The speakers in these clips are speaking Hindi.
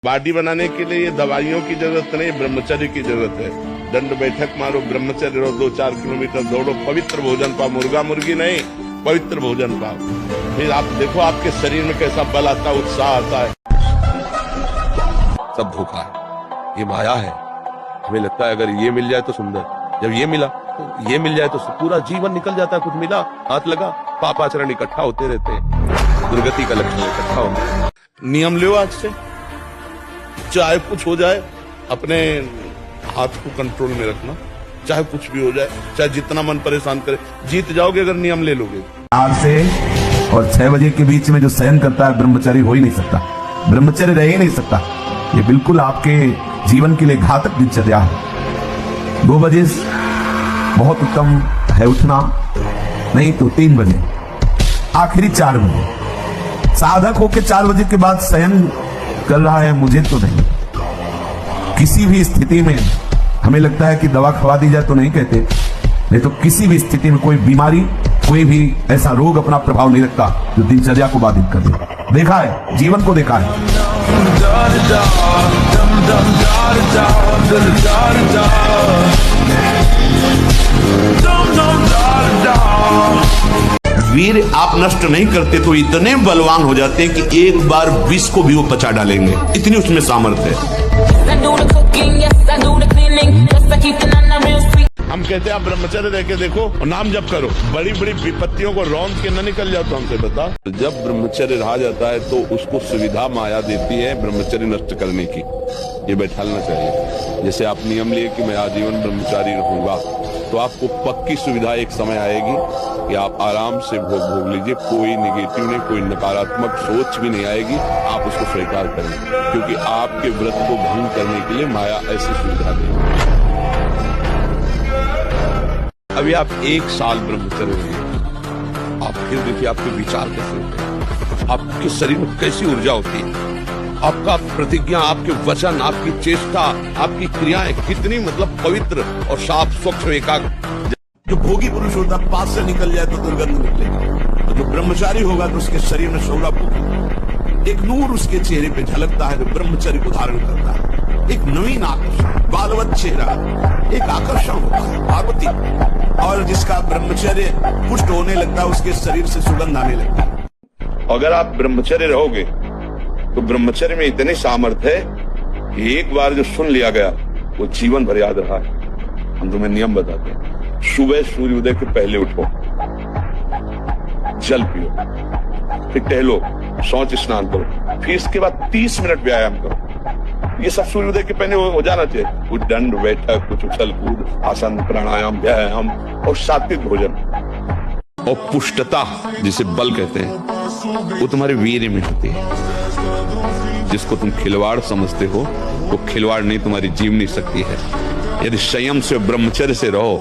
बॉडी बनाने के लिए ये दवाइयों की जरूरत नहीं, ब्रह्मचर्य की जरूरत है। दंड बैठक मारो, ब्रह्मचर्य रहो, 2-4 किलोमीटर दौड़ो, पवित्र भोजन पाओ, मुर्गा मुर्गी नहीं, पवित्र भोजन पाओ। फिर आप देखो आपके शरीर में कैसा बल आता है, उत्साह आता है। सब धोखा है, ये माया है। हमें लगता है अगर ये मिल जाए तो सुंदर, जब ये मिला तो ये मिल जाए तो पूरा जीवन निकल जाता है। कुछ मिला, हाथ लगा, पापाचरण इकट्ठा होते रहते हैं, दुर्गति का लक्षण इकट्ठा होता है। नियम लो आज से, चाहे कुछ हो जाए अपने हाथ को कंट्रोल में रखना, चाहे कुछ भी हो जाए, चाहे जितना मन परेशान करे, जीत जाओगे अगर नियम ले लोगे। 8 से और 6 बजे के बीच में जो शयन करता है ब्रह्मचर्य हो ही नहीं सकता, ब्रह्मचर्य रह ही नहीं सकता। ये बिल्कुल आपके जीवन के लिए घातक दिनचर्या है। 2 बजे बहुत उत्तम है उठना, नहीं तो 3 बजे, आखिरी 4 बजे। साधक होके 4 बजे के बाद शयन कर रहा है, मुझे तो नहीं। किसी भी स्थिति में हमें लगता है कि दवा खवा दी जाए तो नहीं कहते, नहीं तो किसी भी स्थिति में कोई बीमारी, कोई भी ऐसा रोग अपना प्रभाव नहीं रखता जो दिनचर्या को बाधित कर दे। देखा है, जीवन को देखा है। वीर आप नष्ट नहीं करते तो इतने बलवान हो जाते हैं कि एक बार विष को भी वो पचा डालेंगे, इतनी उसमें सामर्थ्य है। हम कहते हैं आप ब्रह्मचर्य रह के देखो और नाम जप करो, बड़ी बड़ी विपत्तियों को रौंद के न निकल जाओ। तो हमसे बता, जब ब्रह्मचर्य रहा जाता है तो उसको सुविधा माया देती है ब्रह्मचर्य नष्ट करने की। ये बैठालना चाहिए। जैसे आप नियम लिए कि मैं आजीवन ब्रह्मचारी रहूंगा, तो आपको पक्की सुविधा एक समय आएगी कि आप आराम से भोग लीजिए, कोई निगेटिव नहीं, कोई नकारात्मक सोच भी नहीं आएगी, आप उसको स्वीकार करें, क्योंकि आपके व्रत को भंग करने के लिए माया ऐसी सुविधा देगी। अभी आप 1 साल ब्रह्मचर्य रहिए, आप फिर देखिए आपके विचार कैसे होते हैं, आपके शरीर में कैसी ऊर्जा होती है, आपका प्रतिज्ञा, आपके वचन, आपकी चेष्टा, आपकी क्रियाएं कितनी मतलब पवित्र और साफ स्वच्छ एकाग्र। जो भोगी पुरुष होता है, पास से निकल जाए तो दुर्गंध निकलेगी, तो जो ब्रह्मचारी होगा तो उसके शरीर में शोभा होगी, एक नूर उसके चेहरे पे झलकता है जो ब्रह्मचर्य को धारण करता है। एक नवीन आकर्षण, बालवत चेहरा, एक आकर्षण होता है पार्वती, और जिसका ब्रह्मचर्य पुष्ट होने लगता है उसके शरीर से सुगंध आने लगता है। अगर आप ब्रह्मचर्य रहोगे तो ब्रह्मचर्य में इतने सामर्थ्य है कि एक बार जो सुन लिया गया वो जीवन भर याद रहा है। हम तुम्हें नियम बताते हैं, सुबह सूर्योदय के पहले उठो, जल पियो, फिर टहलो, शौच स्नान करो, फिर इसके बाद 30 मिनट व्यायाम करो। ये सब सूर्योदय के पहले हो जाना चाहिए। कुछ दंड बैठक, कुछ उछल कूद, आसन, प्राणायाम, व्यायाम और सात्विक भोजन और पुष्टता जिसे बल कहते हैं, वो तुम्हारे वीर्य में होती है। जिसको तुम खिलवाड़ समझते हो वो खिलवाड़ नहीं, तुम्हारी जीवनी शक्ति है। यदि संयम से ब्रह्मचर्य से रहो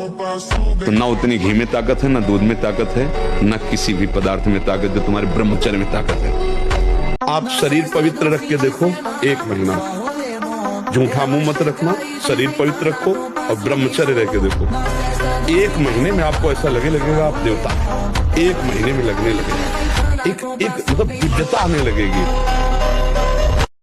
तो ना उतनी घी में ताकत है, ना दूध में ताकत है, ना किसी भी पदार्थ में ताकत जो तुम्हारे ब्रह्मचर्य में ताकत है। आप शरीर पवित्र रख के देखो, 1 महीना झूठा मुंह मत रखना, शरीर पवित्र रखो और ब्रह्मचर्य रह के देखो। 1 महीने में आपको ऐसा लगेगा आप देवता। 1 महीने में लगने लगेगा, एक मतलब दिव्यता आने लगेगी।